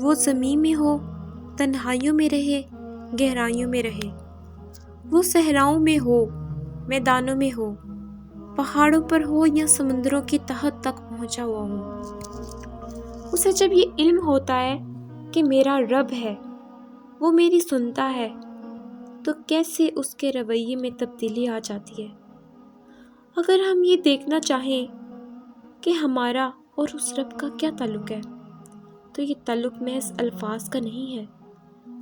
وہ زمین میں ہو، تنہائیوں میں رہے، گہرائیوں میں رہے، وہ صحراؤں میں ہو، میدانوں میں ہو، پہاڑوں پر ہو یا سمندروں کی تہہ تک پہنچا ہوا ہو، اسے جب یہ علم ہوتا ہے کہ میرا رب ہے، وہ میری سنتا ہے، تو کیسے اس کے رویے میں تبدیلی آ جاتی ہے۔ اگر ہم یہ دیکھنا چاہیں کہ ہمارا اور اس رب کا کیا تعلق ہے، تو یہ تعلق محض الفاظ کا نہیں ہے۔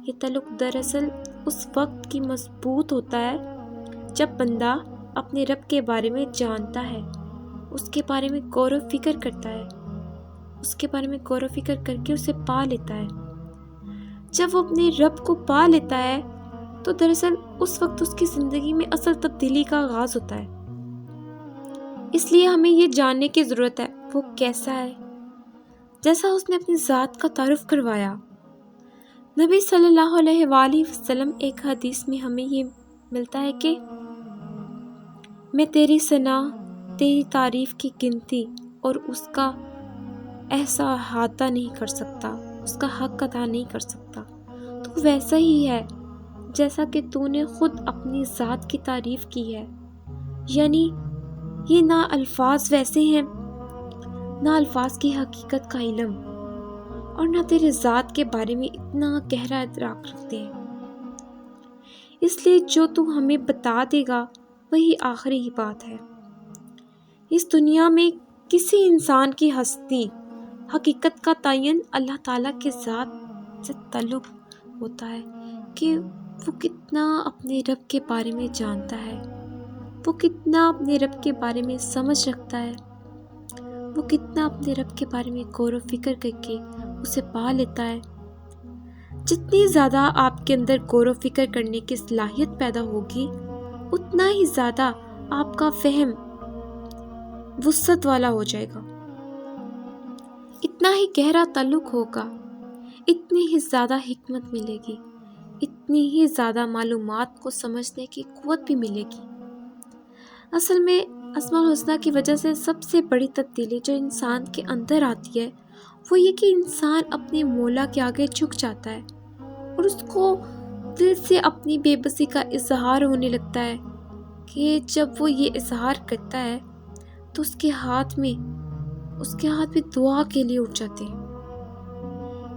یہ تعلق دراصل اس وقت کی مضبوط ہوتا ہے جب بندہ اپنے رب کے بارے میں جانتا ہے، اس کے بارے میں غور و فکر کرتا ہے، اس کے بارے میں غور و فکر کر کے اسے پا لیتا ہے۔ جب وہ اپنے رب کو پا لیتا ہے تو دراصل اس وقت اس کی زندگی میں اصل تبدیلی کا آغاز ہوتا ہے۔ اس لیے ہمیں یہ جاننے کی ضرورت ہے وہ کیسا ہے، جیسا اس نے اپنی ذات کا تعارف کروایا۔ نبی صلی اللہ علیہ وآلہ وسلم ایک حدیث میں ہمیں یہ ملتا ہے کہ میں تیری ثنا، تیری تعریف کی گنتی اور اس کا احاطہ نہیں کر سکتا، اس کا حق ادا نہیں کر سکتا۔ تو ویسا ہی ہے جیسا کہ تو نے خود اپنی ذات کی تعریف کی ہے، یعنی یہ نہ الفاظ ویسے ہیں، نہ الفاظ کی حقیقت کا علم، اور نہ تیرے ذات کے بارے میں اتنا گہرا ادراک رکھتے ہیں۔ اس لیے جو تو ہمیں بتا دے گا وہی آخری ہی بات ہے۔ اس دنیا میں کسی انسان کی ہستی، حقیقت کا تعین اللہ تعالیٰ کے ذات سے تعلق ہوتا ہے کہ وہ کتنا اپنے رب کے بارے میں جانتا ہے، وہ کتنا اپنے رب کے بارے میں سمجھ رکھتا ہے، وہ کتنا اپنے رب کے بارے میں غور و فکر کر کے اسے پا لیتا ہے۔ جتنی زیادہ آپ کے اندر غور و فکر کرنے کی صلاحیت پیدا ہوگی، اتنا ہی زیادہ آپ کا فہم وسعت والا ہو جائے گا، اتنا ہی گہرا تعلق ہوگا، اتنی ہی زیادہ حکمت ملے گی، اتنی ہی زیادہ معلومات کو سمجھنے کی قوت بھی ملے گی۔ اصل میں اسماء الحسنیٰ کی وجہ سے سب سے بڑی تبدیلی جو انسان کے اندر آتی ہے وہ یہ کہ انسان اپنے مولا کے آگے جھک جاتا ہے اور اس کو دل سے اپنی بے بسی کا اظہار ہونے لگتا ہے کہ جب وہ یہ اظہار کرتا ہے تو اس کے ہاتھ میں دعا کے لیے اٹھ جاتے ہیں۔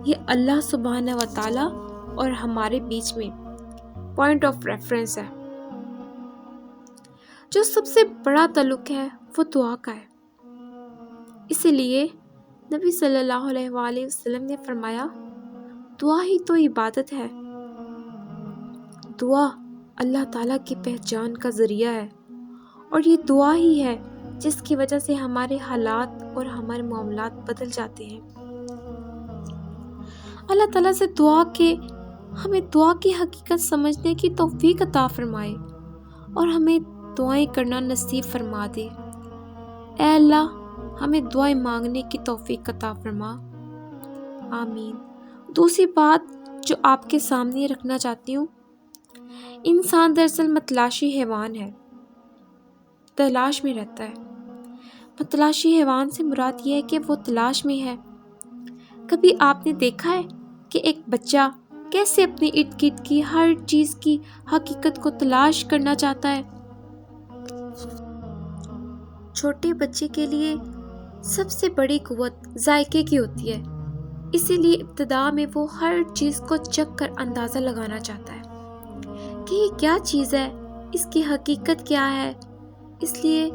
یہ اللہ سبحانہ و تعالیٰ اور ہمارے بیچ میں پوائنٹ آف ریفرنس ہے۔ جو سب سے بڑا تعلق ہے وہ دعا کا ہے۔ اسی لیے نبی صلی اللہ علیہ وآلہ وسلم نے فرمایا، دعا ہی تو عبادت ہے۔ دعا اللہ تعالیٰ کی پہچان کا ذریعہ ہے، اور یہ دعا ہی ہے جس کی وجہ سے ہمارے حالات اور ہمارے معاملات بدل جاتے ہیں۔ اللہ تعالیٰ سے دعا کہ ہمیں دعا کی حقیقت سمجھنے کی توفیق عطا فرمائے اور ہمیں دعائیں کرنا نصیب فرما دے۔ اے اللہ، ہمیں دعائیں مانگنے کی توفیق عطا فرما، آمین۔ دوسری بات جو آپ کے سامنے رکھنا چاہتی ہوں، انسان دراصل متلاشی حیوان ہے، تلاش میں رہتا ہے۔ متلاشی حیوان سے مراد یہ ہے کہ وہ تلاش میں ہے۔ کبھی آپ نے دیکھا ہے کہ ایک بچہ کیسے اپنے ارد گرد کی ہر چیز کی حقیقت کو تلاش کرنا چاہتا ہے؟ چھوٹے بچے کے لیے سب سے بڑی قوت ذائقے کی ہوتی ہے، اسی لیے ابتدا میں وہ ہر چیز کو چکھ کر اندازہ لگانا چاہتا ہے کہ یہ کیا چیز ہے، اس کی حقیقت کیا ہے۔ اس لیے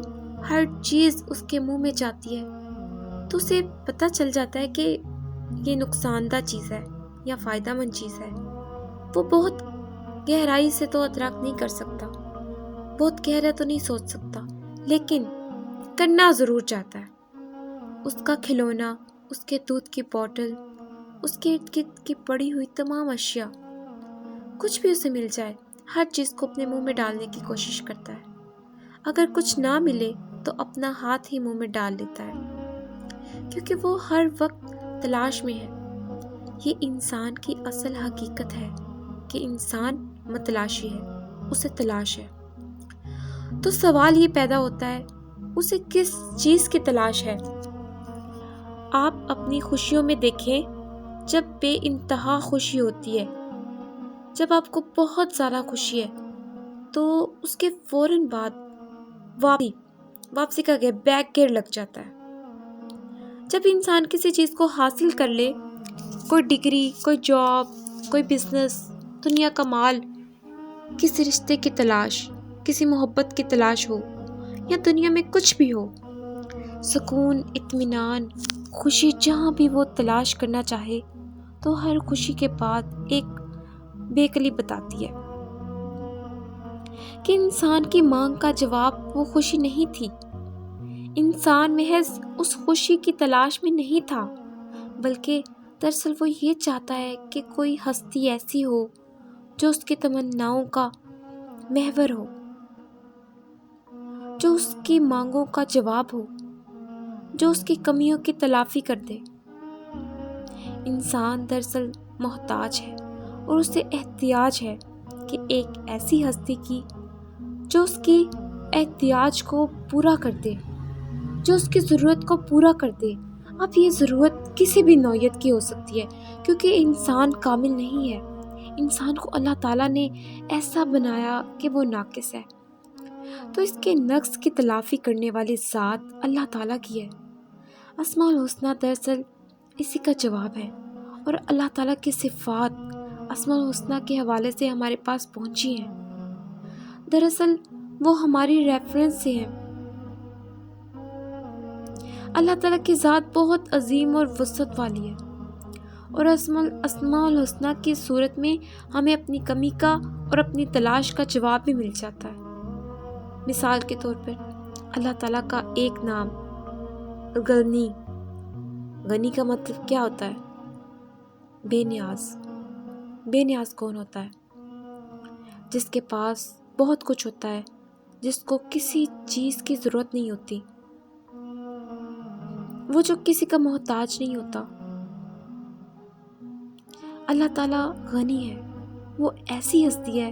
ہر چیز اس کے منہ میں جاتی ہے تو اسے پتہ چل جاتا ہے کہ یہ نقصان دہ چیز ہے یا فائدہ مند چیز ہے۔ وہ بہت گہرائی سے تو ادراک نہیں کر سکتا، بہت گہرا تو نہیں سوچ سکتا، لیکن کرنا ضرور چاہتا ہے۔ اس کا کھلونا، اس کے دودھ کی بوتل، اس کے ارد گرد کی پڑی ہوئی تمام اشیاء، کچھ بھی اسے مل جائے، ہر چیز کو اپنے منہ میں ڈالنے کی کوشش کرتا ہے۔ اگر کچھ نہ ملے تو اپنا ہاتھ ہی منہ میں ڈال لیتا ہے، کیونکہ وہ ہر وقت تلاش میں ہے۔ یہ انسان کی اصل حقیقت ہے کہ انسان متلاشی ہے، اسے تلاش ہے۔ تو سوال یہ پیدا ہوتا ہے، اسے کس چیز کی تلاش ہے؟ آپ اپنی خوشیوں میں دیکھیں جب بے انتہا خوشی ہوتی ہے، جب آپ کو بہت زیادہ خوشی ہے، تو اس کے فوراً بعد واپسی کا بیک گیئر لگ جاتا ہے۔ جب انسان کسی چیز کو حاصل کر لے، کوئی ڈگری، کوئی جاب، کوئی بزنس، دنیا کا مال، کسی رشتے کی تلاش، کسی محبت کی تلاش ہو، یا دنیا میں کچھ بھی ہو، سکون، اطمینان، خوشی جہاں بھی وہ تلاش کرنا چاہے، تو ہر خوشی کے بعد ایک بیکلی بتاتی ہے کہ انسان کی مانگ کا جواب وہ خوشی نہیں تھی۔ انسان محض اس خوشی کی تلاش میں نہیں تھا، بلکہ دراصل وہ یہ چاہتا ہے کہ کوئی ہستی ایسی ہو جو اس کی تمناؤں کا محور ہو، جو اس کی مانگوں کا جواب ہو، جو اس کی کمیوں کی تلافی کر دے۔ انسان دراصل محتاج ہے اور اسے احتیاج ہے کہ ایک ایسی ہستی کی جو اس کی احتیاج کو پورا کر دے، جو اس کی ضرورت کو پورا کر دے۔ اب یہ ضرورت کسی بھی نوعیت کی ہو سکتی ہے، کیونکہ انسان کامل نہیں ہے۔ انسان کو اللہ تعالیٰ نے ایسا بنایا کہ وہ ناقص ہے، تو اس کے نقص کی تلافی کرنے والی ذات اللہ تعالیٰ کی ہے۔ اسماء الحسنیٰ دراصل اسی کا جواب ہے، اور اللہ تعالیٰ کی صفات اسماء الحسنیٰ کے حوالے سے ہمارے پاس پہنچی ہیں۔ دراصل وہ ہماری ریفرنس سے ہیں۔ اللہ تعالیٰ کی ذات بہت عظیم اور وسعت والی ہے، اور اسماء الحسنیٰ کی صورت میں ہمیں اپنی کمی کا اور اپنی تلاش کا جواب بھی مل جاتا ہے۔ مثال کے طور پر اللہ تعالیٰ کا ایک نام غنی، غنی کا مطلب کیا ہوتا ہے؟ بے نیاز۔ بے نیاز کون ہوتا ہے؟ جس کے پاس بہت کچھ ہوتا ہے، جس کو کسی چیز کی ضرورت نہیں ہوتی، وہ جو کسی کا محتاج نہیں ہوتا۔ اللہ تعالیٰ غنی ہے، وہ ایسی ہستی ہے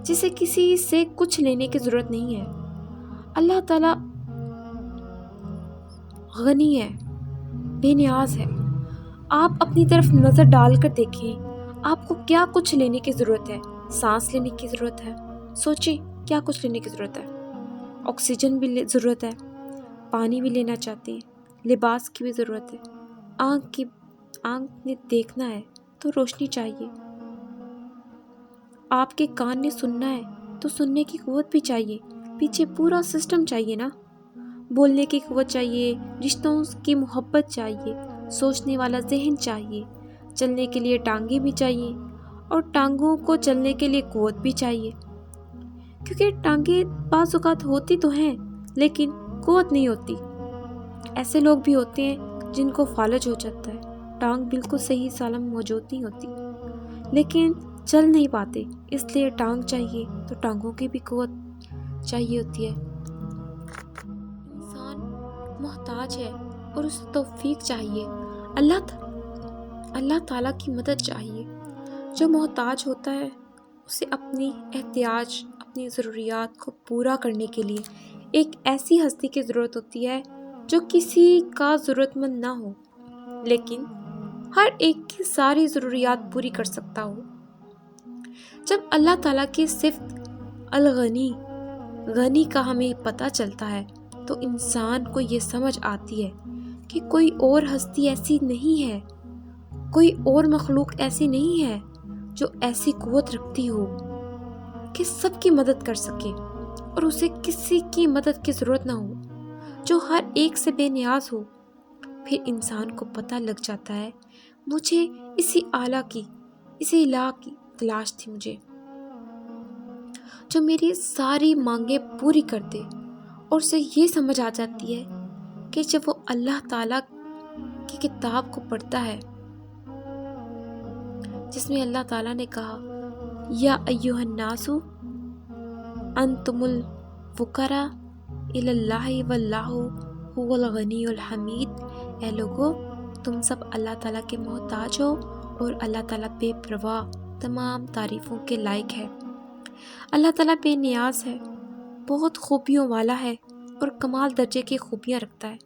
جسے کسی سے کچھ لینے کی ضرورت نہیں ہے۔ اللہ تعالیٰ غنی ہے، بے نیاز ہے۔ آپ اپنی طرف نظر ڈال کر دیکھیں، آپ کو کیا کچھ لینے کی ضرورت ہے؟ سانس لینے کی ضرورت ہے؟ سوچیں کیا کچھ لینے کی ضرورت ہے؟ آکسیجن بھی ضرورت ہے، پانی بھی لینا چاہتے ہیں، لباس کی بھی ضرورت ہے، آنکھ نے دیکھنا ہے تو روشنی چاہیے، آپ کے کان نے سننا ہے تو سننے کی قوت بھی چاہیے، پیچھے پورا سسٹم چاہیے نا، بولنے کی قوت چاہیے، رشتوں کی محبت چاہیے، سوچنے والا ذہن چاہیے، چلنے کے لیے ٹانگیں بھی چاہیے، اور ٹانگوں کو چلنے کے لیے قوت بھی چاہیے، کیونکہ ٹانگیں بعض اوقات ہوتی تو ہیں لیکن قوت نہیں ہوتی۔ ایسے لوگ بھی ہوتے ہیں جن کو فالج ہو جاتا ہے، ٹانگ بالکل صحیح سالم موجود نہیں ہوتی، لیکن چل نہیں پاتے، اس لیے ٹانگ چاہیے، تو ٹانگوں کی بھی قوت چاہیے ہوتی ہے۔ انسان محتاج ہے اور اسے توفیق چاہیے، اللہ تعالیٰ کی مدد چاہیے۔ جو محتاج ہوتا ہے اسے اپنی احتیاج، اپنی ضروریات کو پورا کرنے کے لیے ایک ایسی ہستی کی ضرورت ہوتی ہے جو کسی کا ضرورت مند نہ ہو، لیکن ہر ایک کی ساری ضروریات پوری کر سکتا ہو۔ جب اللہ تعالیٰ کی صفت الغنی، غنی کا ہمیں پتہ چلتا ہے، تو انسان کو یہ سمجھ آتی ہے کہ کوئی اور ہستی ایسی نہیں ہے، کوئی اور مخلوق ایسی نہیں ہے جو ایسی قوت رکھتی ہو کہ سب کی مدد کر سکے اور اسے کسی کی مدد کی ضرورت نہ ہو، جو ہر ایک سے بے نیاز ہو۔ پھر انسان کو پتہ لگ جاتا ہے مجھے اسی الہ کی تلاش تھی، مجھے جو میری ساری مانگیں پوری کر دے، اور اسے یہ سمجھ آ جاتی ہے کہ جب وہ اللہ تعالیٰ کی کتاب کو پڑھتا ہے جس میں اللہ تعالیٰ نے کہا یا ایھا الناس انتم الفقراء الی اللہ واللہ هو الغنی الحمید، اے لوگو تم سب اللہ تعالیٰ کے محتاج ہو اور اللہ تعالیٰ بے پرواہ تمام تعریفوں کے لائق ہے۔ اللہ تعالیٰ بے نیاز ہے، بہت خوبیوں والا ہے اور کمال درجے کی خوبیاں رکھتا ہے۔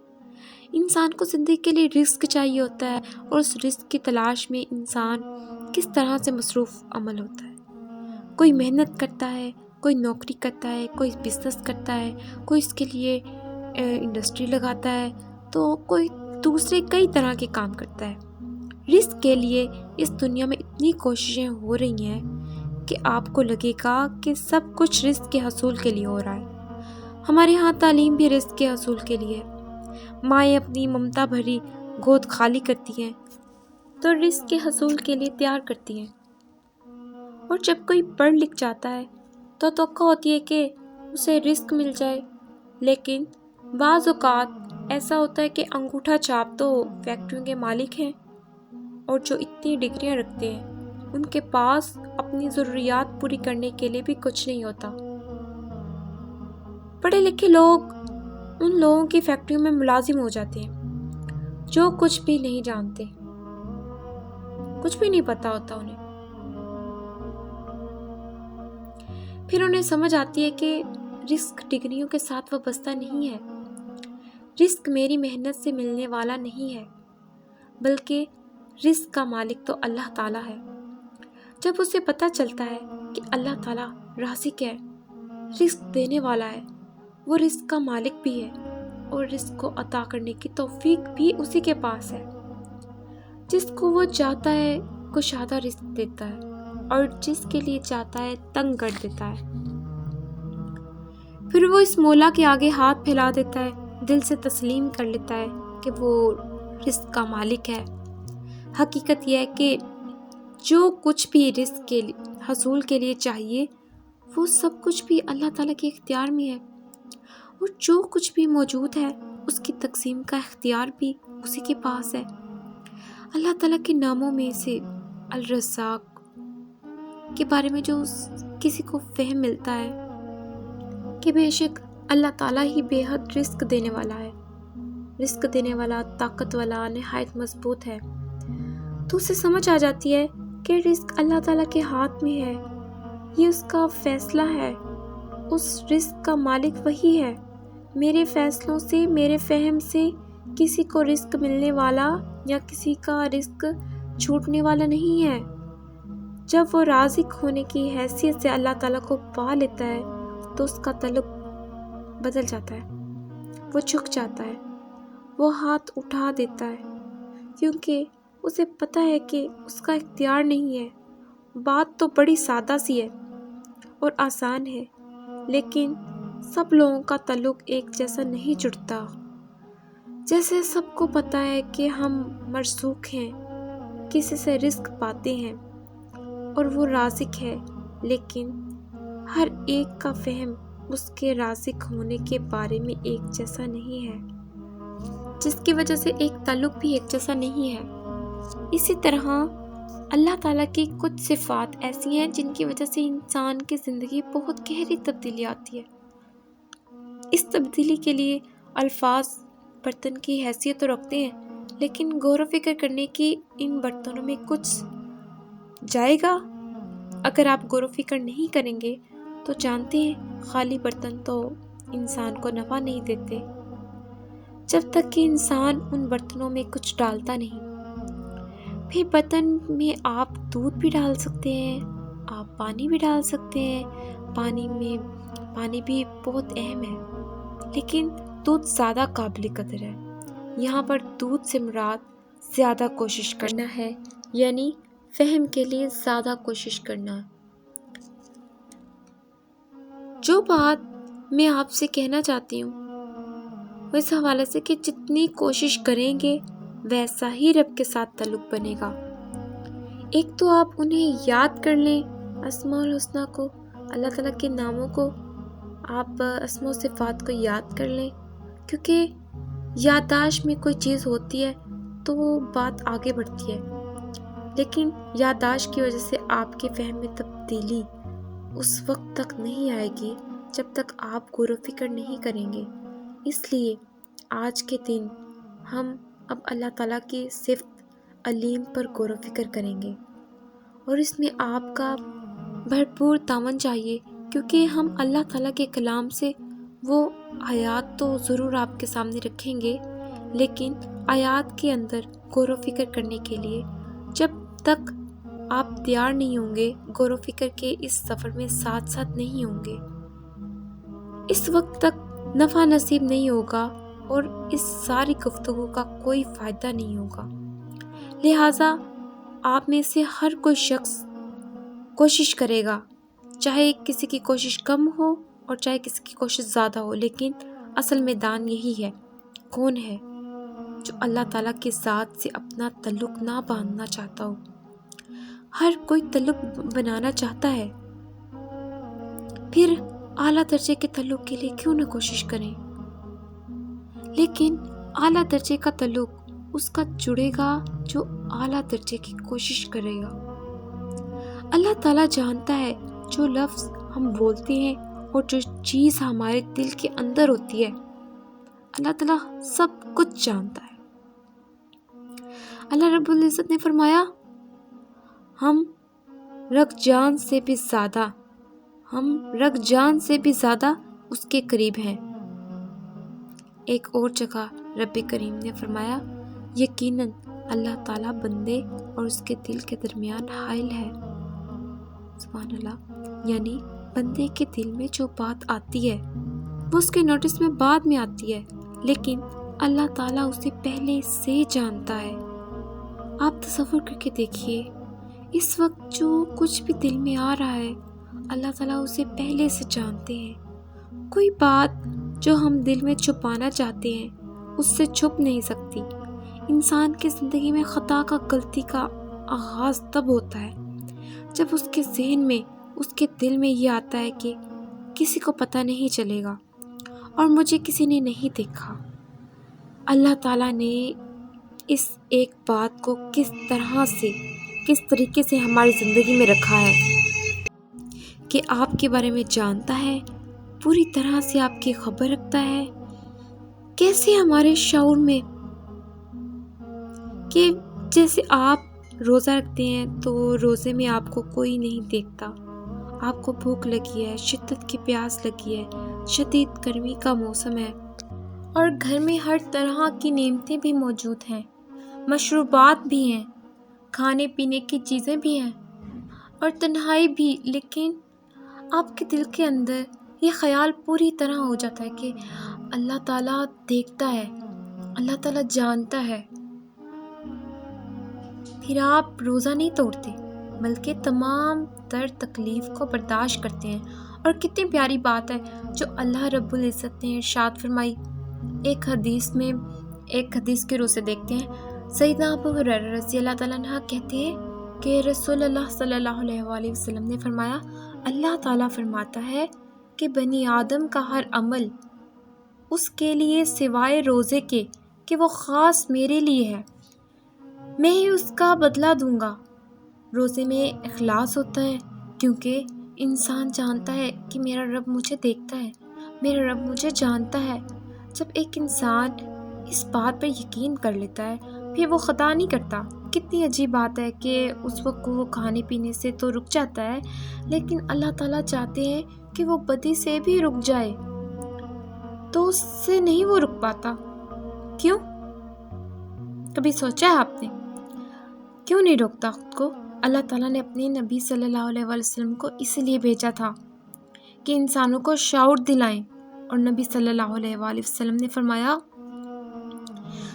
انسان کو زندگی کے لیے رزق چاہیے ہوتا ہے، اور اس رزق کی تلاش میں انسان کس طرح سے مصروف عمل ہوتا ہے۔ کوئی محنت کرتا ہے، کوئی نوکری کرتا ہے، کوئی بزنس کرتا ہے، کوئی اس کے لیے انڈسٹری لگاتا ہے، تو کوئی دوسرے کئی طرح کے کام کرتا ہے۔ رزق کے لیے اس دنیا میں اتنی کوششیں ہو رہی ہیں کہ آپ کو لگے گا کہ سب کچھ رزق کے حصول کے لیے ہو رہا ہے۔ ہمارے ہاں تعلیم بھی رزق کے حصول کے لیے ہے۔ مائیں اپنی ممتا بھری گود خالی کرتی ہیں تو رزق کے حصول کے لیے تیار کرتی ہیں، اور جب کوئی پڑھ لکھ جاتا ہے تو توقع ہوتی ہے کہ اسے رزق مل جائے، لیکن بعض اوقات ایسا ہوتا ہے کہ انگوٹھا چھاپ تو فیکٹریوں کے مالک ہیں، اور جو اتنی ڈگریاں رکھتے ہیں ان کے پاس اپنی ضروریات پوری کرنے کے لیے بھی کچھ نہیں ہوتا۔ پڑھے لکھے لوگ ان لوگوں کی فیکٹریوں میں ملازم ہو جاتے ہیں جو کچھ بھی نہیں جانتے، کچھ بھی نہیں پتا ہوتا انہیں۔ پھر انہیں سمجھ آتی ہے کہ رزق ڈگریوں کے ساتھ وابستہ نہیں ہے، رزق میری محنت سے ملنے والا نہیں ہے، بلکہ رزق کا مالک تو اللہ تعالیٰ ہے۔ جب اسے پتہ چلتا ہے کہ اللہ تعالیٰ رازق ہے، رزق دینے والا ہے، وہ رزق کا مالک بھی ہے، اور رزق کو عطا کرنے کی توفیق بھی اسی کے پاس ہے۔ جس کو وہ چاہتا ہے کشادہ رزق دیتا ہے، اور جس کے لیے چاہتا ہے تنگ کر دیتا ہے۔ پھر وہ اس مولا کے آگے ہاتھ پھیلا دیتا ہے، دل سے تسلیم کر لیتا ہے کہ وہ رزق کا مالک ہے۔ حقیقت یہ ہے کہ جو کچھ بھی رزق کے حصول کے لیے چاہیے وہ سب کچھ بھی اللہ تعالیٰ کے اختیار میں ہے، اور جو کچھ بھی موجود ہے اس کی تقسیم کا اختیار بھی اسی کے پاس ہے۔ اللہ تعالیٰ کے ناموں میں سے الرزاق کے بارے میں جو کسی کو فہم ملتا ہے کہ بے شک اللہ تعالیٰ ہی بے حد رزق دینے والا ہے، رزق دینے والا، طاقت والا، نہایت مضبوط ہے، تو اسے سمجھ آ جاتی ہے کہ رزق اللہ تعالیٰ کے ہاتھ میں ہے، یہ اس کا فیصلہ ہے، اس رزق کا مالک وہی ہے۔ میرے فیصلوں سے، میرے فہم سے کسی کو رزق ملنے والا یا کسی کا رزق چھوٹنے والا نہیں ہے۔ جب وہ رازق ہونے کی حیثیت سے اللہ تعالیٰ کو پا لیتا ہے تو اس کا تعلق بدل جاتا ہے، وہ جھک جاتا ہے، وہ ہاتھ اٹھا دیتا ہے، کیونکہ اسے پتہ ہے کہ اس کا اختیار نہیں ہے۔ بات تو بڑی سادہ سی ہے اور آسان ہے، لیکن سب لوگوں کا تعلق ایک جیسا نہیں جڑتا۔ جیسے سب کو پتہ ہے کہ ہم مرزوق ہیں، کسی سے رزق پاتے ہیں اور وہ رازق ہے، لیکن ہر ایک کا فہم اس کے رازق ہونے کے بارے میں ایک جیسا نہیں ہے، جس کی وجہ سے ایک تعلق بھی ایک جیسا نہیں ہے۔ اسی طرح اللہ تعالیٰ کی کچھ صفات ایسی ہیں جن کی وجہ سے انسان کی زندگی بہت گہری تبدیلی آتی ہے۔ اس تبدیلی کے لیے الفاظ برتن کی حیثیت تو رکھتے ہیں، لیکن غور و فکر کرنے کی ان برتنوں میں کچھ جائے گا؟ اگر آپ غور و فکر نہیں کریں گے تو جانتے ہیں خالی برتن تو انسان کو نفع نہیں دیتے جب تک کہ انسان ان برتنوں میں کچھ ڈالتا نہیں۔ پھر برتن میں آپ دودھ بھی ڈال سکتے ہیں، آپ پانی بھی ڈال سکتے ہیں، پانی بھی بہت اہم ہے، لیکن دودھ زیادہ قابل قدر ہے۔ یہاں پر دودھ سے مراد زیادہ کوشش کرنا ہے، یعنی فہم کے لیے زیادہ کوشش کرنا۔ جو بات میں آپ سے کہنا چاہتی ہوں وہ اس حوالے سے کہ جتنی کوشش کریں گے ویسا ہی رب کے ساتھ تعلق بنے گا۔ ایک تو آپ انہیں یاد کر لیں، اسماء الحسنہ کو، اللہ تعالیٰ کے ناموں کو، آپ اسماء و صفات کو یاد کر لیں، کیونکہ یادداشت میں کوئی چیز ہوتی ہے تو وہ بات آگے بڑھتی ہے، لیکن یادداشت کی وجہ سے آپ کے فہم میں تبدیلی اس وقت تک نہیں آئے گی جب تک آپ غور و فکر نہیں کریں گے۔ اس لیے آج کے دن ہم اب اللہ تعالیٰ کی صفت علیم پر غور و فکر کریں گے، اور اس میں آپ کا بھرپور تعاون چاہیے، کیونکہ ہم اللہ تعالیٰ کے کلام سے وہ آیات تو ضرور آپ کے سامنے رکھیں گے، لیکن آیات کے اندر غور و فکر کرنے کے لیے جب تک آپ تیار نہیں ہوں گے، غور و فکر کے اس سفر میں ساتھ ساتھ نہیں ہوں گے، اس وقت تک نفع نصیب نہیں ہوگا اور اس ساری گفتگو کا کوئی فائدہ نہیں ہوگا۔ لہٰذا آپ میں سے ہر کوئی شخص کوشش کرے گا، چاہے کسی کی کوشش کم ہو اور چاہے کسی کی کوشش زیادہ ہو، لیکن اصل میدان یہی ہے۔ کون ہے جو اللہ تعالیٰ کے ذات سے اپنا تعلق نہ باندھنا چاہتا ہو؟ ہر کوئی تعلق بنانا چاہتا ہے، پھر اعلیٰ درجے کے تعلق کے لیے کیوں نہ کوشش کریں؟ لیکن اعلیٰ درجے کا تعلق اس کا جڑے گا جو اعلیٰ درجے کی کوشش کرے گا۔ اللہ تعالیٰ جانتا ہے جو لفظ ہم بولتے ہیں اور جو چیز ہمارے دل کے اندر ہوتی ہے، اللہ تعالیٰ سب کچھ جانتا ہے۔ اللہ رب العزت نے فرمایا، ہم رگ جان سے بھی زیادہ اس کے قریب ہیں۔ ایک اور جگہ رب کریم نے فرمایا، یقیناً اللہ تعالیٰ بندے اور اس کے دل کے درمیان حائل ہے۔ سبحان اللہ، یعنی بندے کے دل میں جو بات آتی ہے وہ اس کے نوٹس میں بعد میں آتی ہے، لیکن اللہ تعالیٰ اسے پہلے سے جانتا ہے۔ آپ تصور کر کے دیکھیے، اس وقت جو کچھ بھی دل میں آ رہا ہے اللہ تعالیٰ اسے پہلے سے جانتے ہیں۔ کوئی بات جو ہم دل میں چھپانا چاہتے ہیں اس سے چھپ نہیں سکتی۔ انسان کی زندگی میں خطا کا، غلطی کا آغاز تب ہوتا ہے جب اس کے ذہن میں، اس کے دل میں یہ آتا ہے کہ کسی کو پتہ نہیں چلے گا اور مجھے کسی نے نہیں دیکھا۔ اللہ تعالیٰ نے اس ایک بات کو کس طریقے سے ہماری زندگی میں رکھا ہے کہ آپ کے بارے میں جانتا ہے، پوری طرح سے آپ کی خبر رکھتا ہے۔ کیسے ہمارے شعور میں کہ جیسے آپ روزہ رکھتے ہیں تو روزے میں آپ کو کوئی نہیں دیکھتا، آپ کو بھوک لگی ہے، شدت کی پیاس لگی ہے، شدید گرمی کا موسم ہے اور گھر میں ہر طرح کی نعمتیں بھی موجود ہیں، مشروبات بھی ہیں، کھانے پینے کی چیزیں بھی ہیں اور تنہائی بھی، لیکن آپ کے دل کے اندر یہ خیال پوری طرح ہو جاتا ہے کہ اللہ تعالیٰ دیکھتا ہے، اللہ تعالیٰ جانتا ہے۔ پھر آپ روزہ نہیں توڑتے بلکہ تمام تر تکلیف کو برداشت کرتے ہیں۔ اور کتنی پیاری بات ہے جو اللہ رب العزت نے ارشاد فرمائی۔ ایک حدیث کے روح سے دیکھتے ہیں، سیدنا ابو ہریرہ رضی اللہ تعالیٰ عنہ کہتے ہیں کہ رسول اللہ صلی اللہ علیہ وآلہ وسلم نے فرمایا، اللہ تعالیٰ فرماتا ہے کہ بنی آدم کا ہر عمل اس کے لیے سوائے روزے کے کہ وہ خاص میرے لیے ہے، میں ہی اس کا بدلہ دوں گا۔ روزے میں اخلاص ہوتا ہے کیونکہ انسان جانتا ہے کہ میرا رب مجھے دیکھتا ہے، میرا رب مجھے جانتا ہے۔ جب ایک انسان اس بات پر یقین کر لیتا ہے پھر وہ خطا نہیں کرتا۔ کتنی عجیب بات ہے کہ اس وقت وہ کھانے پینے سے تو رک جاتا ہے، لیکن اللہ تعالیٰ چاہتے ہیں کہ وہ بدی سے بھی رک جائے، تو اس سے نہیں وہ رک پاتا۔ کیوں؟ کبھی سوچا ہے آپ نے کیوں نہیں روکتا خود کو؟ اللہ تعالیٰ نے اپنے نبی صلی اللہ علیہ وسلم کو اس لیے بھیجا تھا کہ انسانوں کو شعور دلائیں، اور نبی صلی اللہ علیہ وسلم نے فرمایا،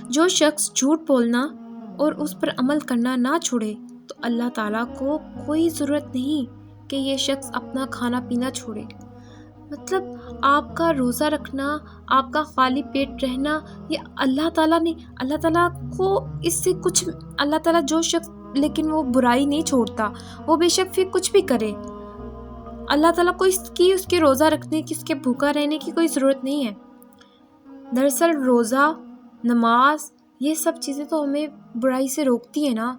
جو شخص جھوٹ بولنا اور اس پر عمل کرنا نہ چھوڑے تو اللہ تعالیٰ کو کوئی ضرورت نہیں کہ یہ شخص اپنا کھانا پینا چھوڑے۔ مطلب آپ کا روزہ رکھنا، آپ کا خالی پیٹ رہنا، یہ اللہ تعالیٰ کو اس سے کچھ، اللہ تعالیٰ جو شخص، لیکن وہ برائی نہیں چھوڑتا، وہ بے شک پھر کچھ بھی کرے، اللہ تعالیٰ کو اس کے روزہ رکھنے کی، اس کے بھوکا رہنے کی کوئی ضرورت نہیں ہے۔ دراصل روزہ، نماز، یہ سب چیزیں تو ہمیں برائی سے روکتی ہیں نا۔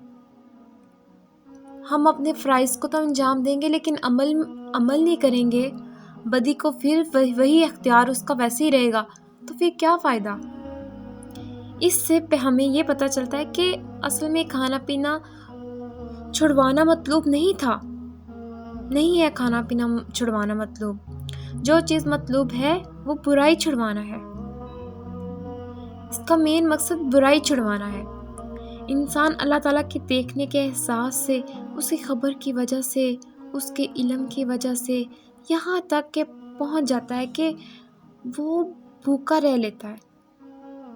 ہم اپنے فرائض کو تو انجام دیں گے لیکن عمل نہیں کریں گے، بدی کو پھر وہی اختیار اس کا ویسے ہی رہے گا، تو پھر کیا فائدہ؟ اس سے ہمیں یہ پتہ چلتا ہے کہ اصل میں کھانا پینا چھڑوانا مطلوب نہیں تھا، نہیں ہے کھانا پینا چھڑوانا مطلوب، جو چیز مطلوب ہے وہ برائی چھڑوانا ہے۔ اس کا مین مقصد برائی چھڑوانا ہے۔ انسان اللہ تعالیٰ کے دیکھنے کے احساس سے، اس کی خبر کی وجہ سے، اس کے علم کی وجہ سے یہاں تک کہ پہنچ جاتا ہے کہ وہ بھوکا رہ لیتا ہے،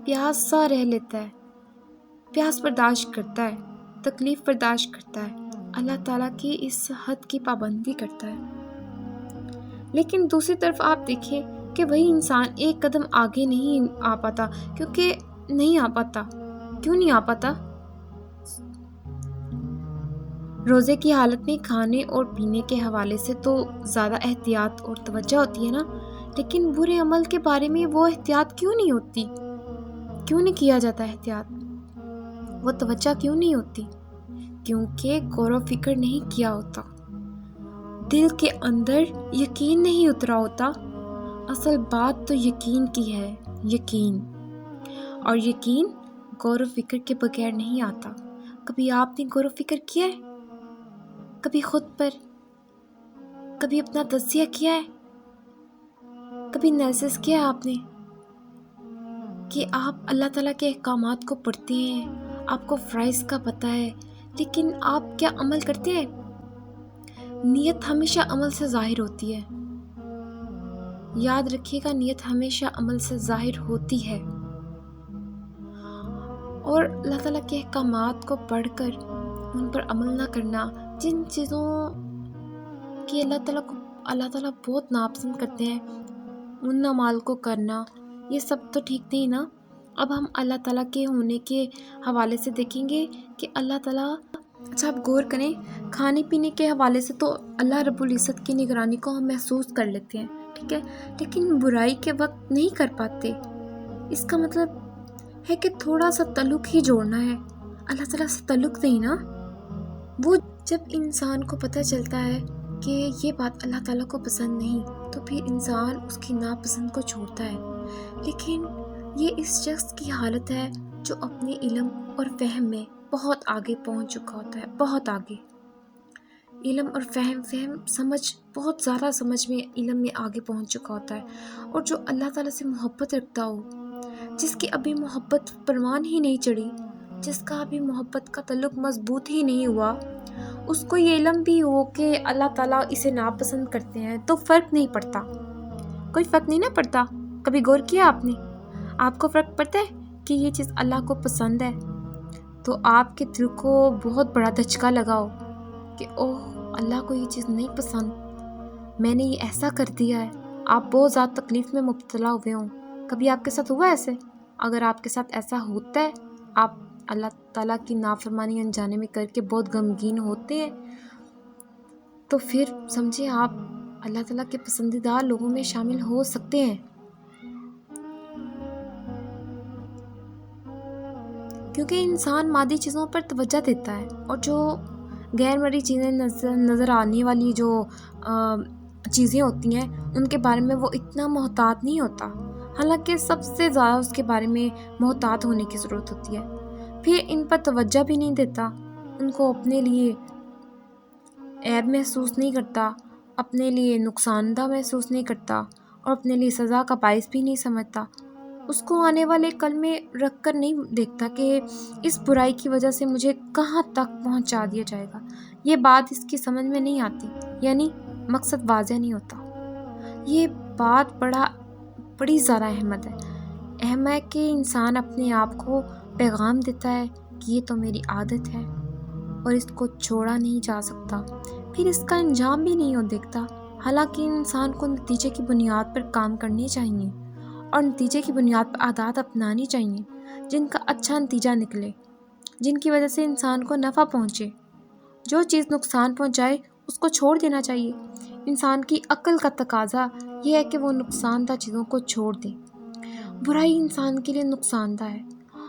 پیاسا رہ لیتا ہے، پیاس برداشت کرتا ہے، تکلیف برداشت کرتا ہے، اللہ تعالیٰ کی اس حد کی پابندی کرتا ہے۔ لیکن دوسری طرف آپ دیکھیں کہ وہی انسان ایک قدم آگے نہیں آ پاتا، کیونکہ نہیں آ پاتا۔ کیوں نہیں آ پاتا؟ روزے کی حالت میں کھانے اور پینے کے حوالے سے تو زیادہ احتیاط اور توجہ ہوتی ہے نا، لیکن برے عمل کے بارے میں وہ احتیاط کیوں نہیں ہوتی؟ کیوں نہیں کیا جاتا احتیاط؟ وہ توجہ کیوں نہیں ہوتی؟ کیونکہ غور و فکر نہیں کیا ہوتا، دل کے اندر یقین نہیں اترا ہوتا۔ اصل بات تو یقین کی ہے، یقین، اور یقین غور و فکر کے بغیر نہیں آتا۔ کبھی آپ نے غور و فکر کیا ہے؟ کبھی خود پر، کبھی اپنا تجزیہ کیا ہے؟ کبھی انالیسس کیا ہے آپ نے کہ آپ اللہ تعالیٰ کے احکامات کو پڑھتے ہیں، آپ کو فرائض کا پتہ ہے، لیکن آپ کیا عمل کرتے ہیں؟ نیت ہمیشہ عمل سے ظاہر ہوتی ہے، یاد رکھیے گا، نیت ہمیشہ عمل سے ظاہر ہوتی ہے۔ اور اللہ تعالیٰ کے احکامات کو پڑھ کر ان پر عمل نہ کرنا، جن چیزوں کی اللہ تعالیٰ بہت ناپسند کرتے ہیں، ان اعمال کو کرنا، یہ سب تو ٹھیک نہیں نا۔ اب ہم اللہ تعالیٰ کے ہونے کے حوالے سے دیکھیں گے کہ اللہ تعالیٰ، اچھا آپ غور کریں، کھانے پینے کے حوالے سے تو اللہ رب العزت کی نگرانی کو ہم محسوس کر لیتے ہیں، ٹھیک ہے، لیکن برائی کے وقت نہیں کر پاتے۔ اس کا مطلب ہے کہ تھوڑا سا تعلق ہی جوڑنا ہے، اللہ تعالیٰ سے تعلق نہیں نا۔ وہ جب انسان کو پتہ چلتا ہے کہ یہ بات اللہ تعالیٰ کو پسند نہیں، تو پھر انسان اس کی ناپسند کو چھوڑتا ہے۔ لیکن یہ اس شخص کی حالت ہے جو اپنے علم اور فہم میں بہت آگے پہنچ چکا ہوتا ہے، بہت آگے، علم اور فہم سمجھ، بہت زیادہ سمجھ میں، علم میں آگے پہنچ چکا ہوتا ہے، اور جو اللہ تعالیٰ سے محبت رکھتا ہو، جس کی ابھی محبت پروان ہی نہیں چڑھی، جس کا ابھی محبت کا تعلق مضبوط ہی نہیں ہوا، اس کو یہ علم بھی ہو کہ اللہ تعالیٰ اسے ناپسند کرتے ہیں، تو فرق نہیں پڑتا، کوئی فرق نہیں نہ پڑتا۔ کبھی غور کیا آپ نے؟ آپ کو فرق پڑتا ہے کہ یہ چیز اللہ کو پسند ہے، تو آپ کے دل کو بہت بڑا دھچکا لگا ہو کہ اوہ اللہ کو یہ چیز نہیں پسند، میں نے یہ ایسا کر دیا ہے، آپ بہت زیادہ تکلیف میں مبتلا ہوئے ہوں۔ کبھی آپ کے ساتھ ہوا ایسے؟ اگر آپ کے ساتھ ایسا ہوتا ہے، آپ اللہ تعالیٰ کی نافرمانی انجانے میں کر کے بہت غمگین ہوتے ہیں، تو پھر سمجھے آپ اللہ تعالیٰ کے پسندیدہ لوگوں میں شامل ہو سکتے ہیں، کیونکہ انسان مادی چیزوں پر توجہ دیتا ہے، اور جو غیر مرئی چیزیں نظر آنے والی جو چیزیں ہوتی ہیں، ان کے بارے میں وہ اتنا محتاط نہیں ہوتا، حالانکہ سب سے زیادہ اس کے بارے میں محتاط ہونے کی ضرورت ہوتی ہے۔ پھر ان پر توجہ بھی نہیں دیتا، ان کو اپنے لیے عیب محسوس نہیں کرتا، اپنے لیے نقصان دہ محسوس نہیں کرتا، اور اپنے لیے سزا کا باعث بھی نہیں سمجھتا، اس کو آنے والے کل میں رکھ کر نہیں دیکھتا کہ اس برائی کی وجہ سے مجھے کہاں تک پہنچا دیا جائے گا، یہ بات اس کی سمجھ میں نہیں آتی، یعنی مقصد واضح نہیں ہوتا۔ یہ بات بڑی زیادہ اہم ہے کہ انسان اپنے آپ کو پیغام دیتا ہے کہ یہ تو میری عادت ہے اور اس کو چھوڑا نہیں جا سکتا، پھر اس کا انجام بھی نہیں دیکھتا، حالانکہ انسان کو نتیجے کی بنیاد پر کام کرنے چاہیے، اور نتیجے کی بنیاد پر عادات اپنانی چاہیے جن کا اچھا نتیجہ نکلے، جن کی وجہ سے انسان کو نفع پہنچے۔ جو چیز نقصان پہنچائے اس کو چھوڑ دینا چاہیے۔ انسان کی عقل کا تقاضا یہ ہے کہ وہ نقصان دہ چیزوں کو چھوڑ دے۔ برائی انسان کے لیے نقصان دہ ہے،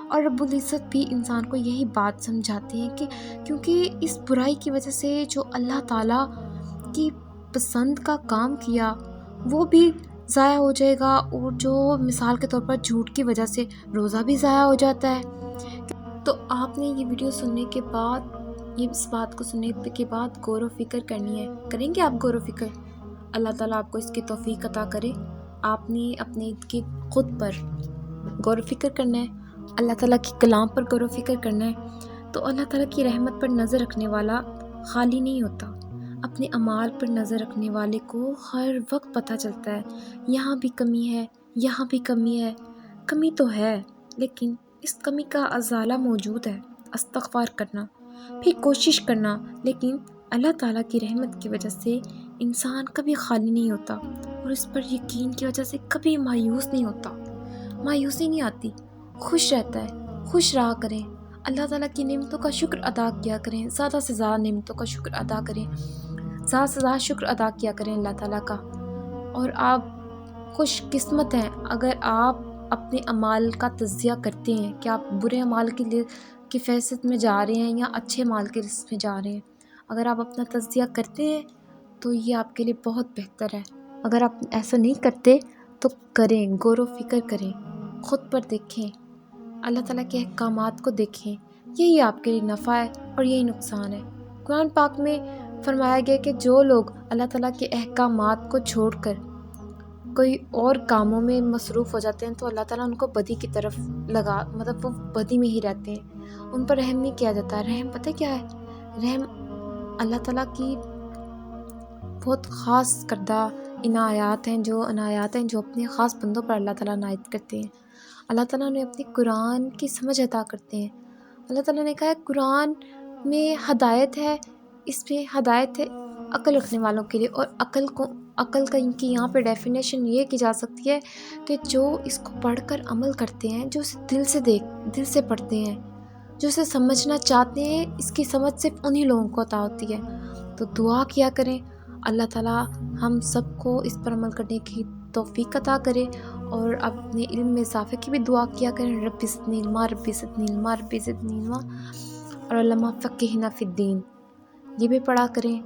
اور رب العزت بھی انسان کو یہی بات سمجھاتے ہیں کہ کیونکہ اس برائی کی وجہ سے جو اللہ تعالیٰ کی پسند کا کام کیا وہ بھی ضائع ہو جائے گا، اور جو مثال کے طور پر جھوٹ کی وجہ سے روزہ بھی ضائع ہو جاتا ہے۔ تو آپ نے یہ ویڈیو سننے کے بعد، اس بات کو سننے کے بعد غور و فکر کرنی ہے، کریں گے آپ غور و فکر؟ اللہ تعالیٰ آپ کو اس کی توفیق عطا کرے۔ آپ نے اپنے خود پر غور و فکر کرنا ہے، اللہ تعالیٰ کی کلام پر غور و فکر کرنا ہے، تو اللہ تعالیٰ کی رحمت پر نظر رکھنے والا خالی نہیں ہوتا۔ اپنے اعمال پر نظر رکھنے والے کو ہر وقت پتہ چلتا ہے یہاں بھی کمی ہے، یہاں بھی کمی ہے۔ کمی تو ہے لیکن اس کمی کا ازالہ موجود ہے، استغفار کرنا، پھر کوشش کرنا۔ لیکن اللہ تعالیٰ کی رحمت کی وجہ سے انسان کبھی خالی نہیں ہوتا، اور اس پر یقین کی وجہ سے کبھی مایوس نہیں ہوتا، مایوسی نہیں آتی، خوش رہتا ہے۔ خوش رہا کریں، اللہ تعالیٰ کی نعمتوں کا شکر ادا کیا کریں، زیادہ سے زیادہ نعمتوں کا شکر ادا کریں، زیادہ سے زیادہ شکر ادا کیا کریں اللہ تعالیٰ کا۔ اور آپ خوش قسمت ہیں اگر آپ اپنے اعمال کا تجزیہ کرتے ہیں کہ آپ برے اعمال کی فہرست میں جا رہے ہیں یا اچھے اعمال کی لسٹ میں جا رہے ہیں۔ اگر آپ اپنا تجزیہ کرتے ہیں تو یہ آپ کے لیے بہت بہتر ہے۔ اگر آپ ایسا نہیں کرتے تو کریں، غور و فکر کریں، خود پر دیکھیں، اللہ تعالیٰ کے احکامات کو دیکھیں، یہی آپ کے لیے نفع ہے اور یہی نقصان ہے۔ قرآن پاک میں فرمایا گیا کہ جو لوگ اللہ تعالیٰ کے احکامات کو چھوڑ کر کوئی اور کاموں میں مصروف ہو جاتے ہیں تو اللہ تعالیٰ ان کو بدی کی طرف مطلب وہ بدی میں ہی رہتے ہیں، ان پر رحم نہیں کیا جاتا۔ رحم پتہ کیا ہے؟ رحم اللہ تعالیٰ کی بہت خاص کردہ عنایات ہیں جو اپنے خاص بندوں پر اللہ تعالیٰ عنایت کرتے ہیں۔ اللہ تعالیٰ نے اپنے قرآن کی سمجھ عطا کرتے ہیں۔ اللہ تعالیٰ نے کہا ہے قرآن میں ہدایت ہے، اس میں ہدایت ہے عقل رکھنے والوں کے لیے، اور عقل کا ان کی یہاں پہ ڈیفینیشن یہ کی جا سکتی ہے کہ جو اس کو پڑھ کر عمل کرتے ہیں، جو اسے دل سے پڑھتے ہیں، جو اسے سمجھنا چاہتے ہیں، اس کی سمجھ صرف انہی لوگوں کو عطا ہوتی ہے۔ تو دعا کیا کریں اللہ تعالیٰ ہم سب کو اس پر عمل کرنے کی توفیق عطا کرے، اور اپنے علم میں اضافے کی بھی دعا کیا کریں، رب زدنی علما، رب زدنی علما، رب زدنی علما، اور علما فقہنا فی الدین، یہ بھی پڑھا کریں،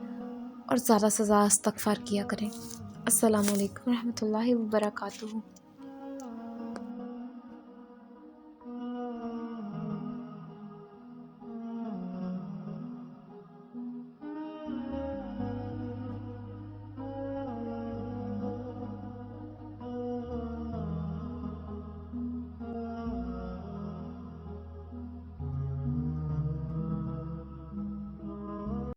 اور زیادہ سے زیادہ استغفار کیا کریں۔ السلام علیکم ورحمۃ اللہ وبرکاتہ۔